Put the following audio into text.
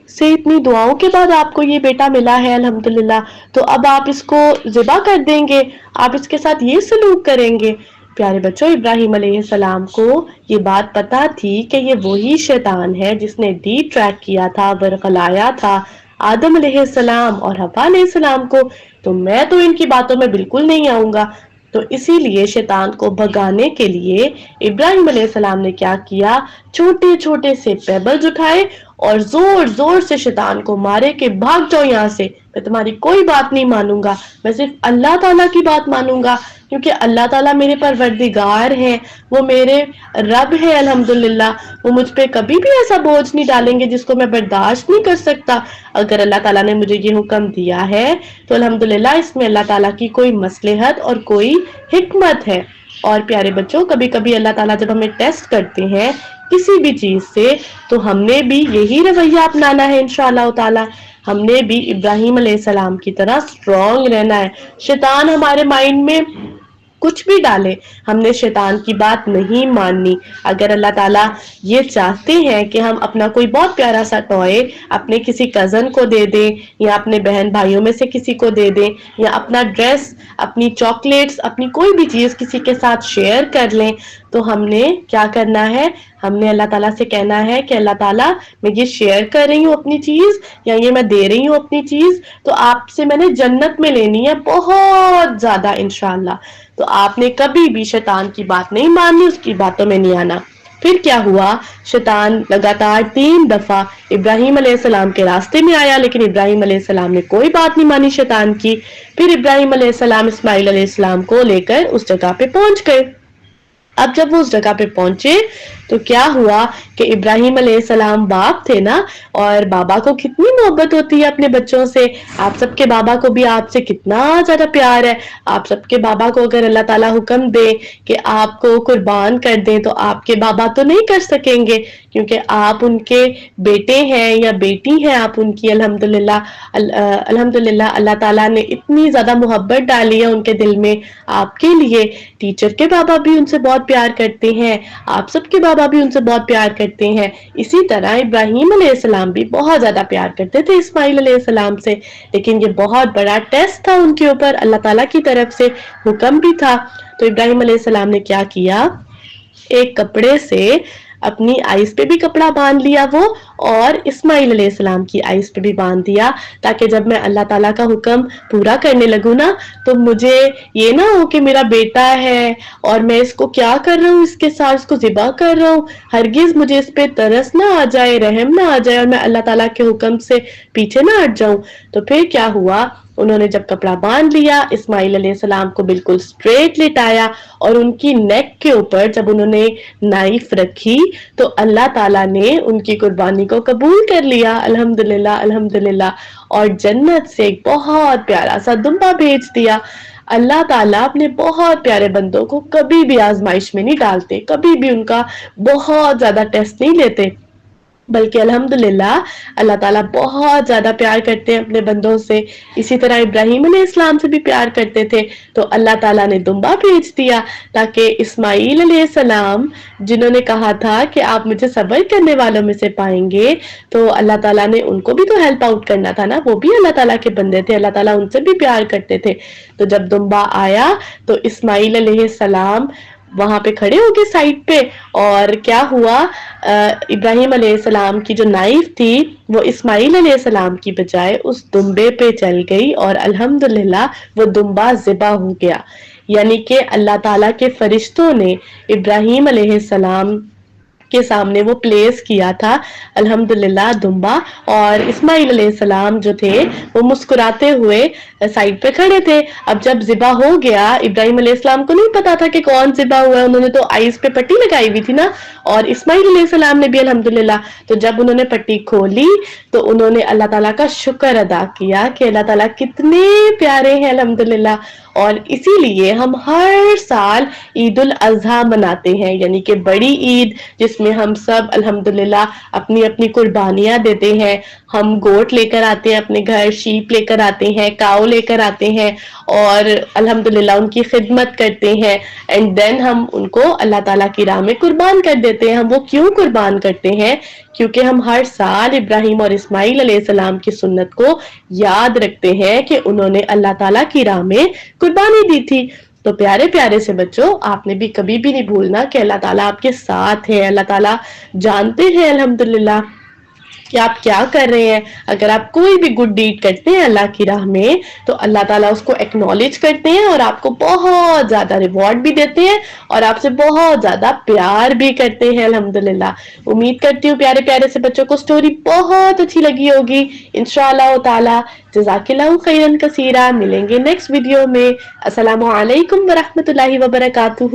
سے اتنی دعاؤں کے بعد آپ کو یہ بیٹا ملا ہے الحمدللہ، تو اب آپ اس کو ذبح کر دیں گے، آپ اس کے ساتھ یہ سلوک کریں گے؟ پیارے بچوں، ابراہیم علیہ السلام کو یہ بات پتا تھی کہ یہ وہی شیطان ہے جس نے ڈی ٹریک کیا تھا، ورغلایا تھا آدم علیہ السلام اور حوا علیہ السلام کو، تو میں تو ان کی باتوں میں بالکل نہیں آؤں گا۔ تو اسی لیے شیطان کو بھگانے کے لیے ابراہیم علیہ السلام نے کیا کیا، چھوٹے چھوٹے سے پیبلز اٹھائے اور زور زور سے شیطان کو مارے کہ بھاگ جاؤ یہاں سے، میں تمہاری کوئی بات نہیں مانوں گا، میں صرف اللہ تعالیٰ کی بات مانوں گا، کیونکہ اللہ تعالیٰ میرے پروردگار ہیں، وہ میرے رب ہے الحمدللہ، وہ مجھ پہ کبھی بھی ایسا بوجھ نہیں ڈالیں گے جس کو میں برداشت نہیں کر سکتا۔ اگر اللہ تعالیٰ نے مجھے یہ حکم دیا ہے تو الحمدللہ اس میں اللہ تعالیٰ کی کوئی مصلحت اور کوئی حکمت ہے۔ اور پیارے بچوں، کبھی کبھی اللہ تعالیٰ جب ہمیں ٹیسٹ کرتے ہیں کسی بھی چیز سے، تو ہم نے بھی یہی رویہ اپنانا ہے انشاءاللہ تعالی، ہم نے بھی ابراہیم علیہ السلام کی طرح اسٹرانگ رہنا ہے۔ شیطان ہمارے مائنڈ میں کچھ بھی ڈالے، ہم نے شیطان کی بات نہیں ماننی۔ اگر اللہ تعالیٰ یہ چاہتے ہیں کہ ہم اپنا کوئی بہت پیارا سا ٹوائے اپنے کسی کزن کو دے دیں، یا اپنے بہن بھائیوں میں سے کسی کو دے دیں، یا اپنا ڈریس، اپنی چاکلیٹس، اپنی کوئی بھی چیز کسی کے ساتھ شیئر کر لیں، تو ہم نے کیا کرنا ہے، ہم نے اللہ تعالیٰ سے کہنا ہے کہ اللہ تعالیٰ میں یہ شیئر کر رہی ہوں اپنی چیز، یا یہ میں دے رہی ہوں اپنی چیز، تو آپ سے میں نے جنت میں لینی ہے بہت زیادہ انشاءاللہ۔ تو آپ نے کبھی بھی شیطان کی بات نہیں ماننی، اس کی باتوں میں نہیں آنا۔ پھر کیا ہوا، شیطان لگاتار 3 دفعہ ابراہیم علیہ السلام کے راستے میں آیا، لیکن ابراہیم علیہ السلام نے کوئی بات نہیں مانی شیطان کی۔ پھر ابراہیم علیہ السلام اسماعیل علیہ السلام کو لے کر اس جگہ پہ پہنچ گئے۔ اب جب وہ اس جگہ پہ پہنچے تو کیا ہوا کہ ابراہیم علیہ السلام باپ تھے نا، اور بابا کو کتنی محبت ہوتی ہے اپنے بچوں سے، آپ سب کے بابا کو بھی آپ سے کتنا زیادہ پیار ہے۔ آپ سب کے بابا کو اگر اللہ تعالیٰ حکم دے کہ آپ کو قربان کر دیں تو آپ کے بابا تو نہیں کر سکیں گے، کیونکہ آپ ان کے بیٹے ہیں یا بیٹی ہیں، آپ ان کی الحمدللہ الحمدللہ اللہ تعالیٰ نے اتنی زیادہ محبت ڈالی ہے ان کے دل میں آپ کے لیے۔ ٹیچر کے بابا بھی ان سے بہت پیار کرتے ہیں، آپ سب کے بابا بھی ان سے بہت پیار کرتے ہیں، اسی طرح ابراہیم علیہ السلام بھی بہت زیادہ پیار کرتے تھے اسماعیل علیہ السلام سے۔ لیکن یہ بہت بڑا ٹیسٹ تھا ان کے اوپر، اللہ تعالیٰ کی طرف سے حکم بھی تھا۔ تو ابراہیم علیہ السلام نے کیا کیا، ایک کپڑے سے اپنی آئیز پہ بھی کپڑا باندھ لیا وہ، اور اسماعیل علیہ السلام کی آئیز پہ بھی باندھ دیا، تاکہ جب میں اللہ تعالیٰ کا حکم پورا کرنے لگوں نا تو مجھے یہ نہ ہو کہ میرا بیٹا ہے اور میں اس کو کیا کر رہا ہوں، اس کے ساتھ اس کو ذبح کر رہا ہوں، ہرگز مجھے اس پہ ترس نہ آ جائے، رحم نہ آ جائے اور میں اللہ تعالیٰ کے حکم سے پیچھے نہ ہٹ جاؤں۔ تو پھر کیا ہوا، انہوں نے جب کپڑا باندھ لیا، اسماعیل علیہ السلام کو بالکل اسٹریٹ لٹایا، اور ان کی نیک کے اوپر جب انہوں نے نائف رکھی تو اللہ تعالیٰ نے ان کی قربانی کو قبول کر لیا الحمدللہ الحمدللہ، اور جنت سے ایک بہت پیارا سا دمبا بھیج دیا۔ اللہ تعالیٰ اپنے بہت پیارے بندوں کو کبھی بھی آزمائش میں نہیں ڈالتے، کبھی بھی ان کا بہت زیادہ ٹیسٹ نہیں لیتے، بلکہ الحمدللہ اللہ تعالیٰ بہت زیادہ پیار کرتے ہیں اپنے بندوں سے۔ اسی طرح ابراہیم علیہ السلام سے بھی پیار کرتے تھے، تو اللہ تعالیٰ نے دمبا بھیج دیا تاکہ اسماعیل علیہ السلام، جنہوں نے کہا تھا کہ آپ مجھے صبر کرنے والوں میں سے پائیں گے، تو اللہ تعالیٰ نے ان کو بھی تو ہیلپ آؤٹ کرنا تھا نا، وہ بھی اللہ تعالیٰ کے بندے تھے، اللہ تعالیٰ ان سے بھی پیار کرتے تھے۔ تو جب دمبا آیا تو اسماعیل علیہ السلام وہاں پہ کھڑے ہو گئے سائڈ پہ، اور کیا ہوا، ابراہیم علیہ السلام کی جو نائف تھی وہ اسماعیل علیہ السلام کی بجائے اس دمبے پہ چل گئی، اور الحمدللہ وہ دمبا ذبح ہو گیا۔ یعنی کہ اللہ تعالیٰ کے فرشتوں نے ابراہیم علیہ السلام کے سامنے وہ پلیس کیا تھا الحمدللہ دمبا، اور اسماعیل علیہ السلام جو تھے وہ مسکراتے ہوئے سائڈ پہ کھڑے تھے۔ اب جب ذبح ہو گیا، ابراہیم علیہ السلام کو نہیں پتا تھا کہ کون ذبح ہوا ہے، انہوں نے تو آئیز پہ پٹی لگائی ہوئی تھی نا، اور اسماعیل علیہ السلام نے بھی الحمدللہ، تو جب انہوں نے پٹی کھولی تو انہوں نے اللہ تعالیٰ کا شکر ادا کیا کہ اللہ تعالیٰ کتنے پیارے ہیں الحمدللہ۔ اور اسی لیے ہم ہر سال عید الاضحیٰ مناتے ہیں، یعنی کہ بڑی عید جس میں ہم سب الحمدللہ اپنی اپنی قربانیاں دیتے ہیں، ہم گوٹ لے کر آتے ہیں اپنے گھر، شیپ لے کر آتے ہیں، کاؤ لے کر آتے ہیں اور الحمدللہ ان کی خدمت کرتے ہیں، اینڈ دین ہم ان کو اللہ تعالیٰ کی راہ میں قربان کر دیتے ہیں۔ ہم وہ کیوں قربان کرتے ہیں؟ کیونکہ ہم ہر سال ابراہیم اور اسماعیل علیہ السلام کی سنت کو یاد رکھتے ہیں کہ انہوں نے اللہ تعالیٰ کی راہ میں قربانی دی تھی۔ تو پیارے پیارے سے بچوں، آپ نے بھی کبھی بھی نہیں بھولنا کہ اللہ تعالیٰ آپ کے ساتھ ہے، اللہ تعالیٰ جانتے ہیں الحمدللہ کہ آپ کیا کر رہے ہیں۔ اگر آپ کوئی بھی گڈ ڈیڈ کرتے ہیں اللہ کی راہ میں تو اللہ تعالیٰ اس کو ایکنالج کرتے ہیں اور آپ کو بہت زیادہ ریوارڈ بھی دیتے ہیں اور آپ سے بہت زیادہ پیار بھی کرتے ہیں الحمدللہ۔ امید کرتی ہوں پیارے پیارے سے بچوں کو سٹوری بہت اچھی لگی ہوگی انشاءاللہ تعالی۔ جزاک اللہ خیرا کثیرا، ملیں گے نیکسٹ ویڈیو میں۔ السلام علیکم ورحمۃ اللہ وبرکاتہ۔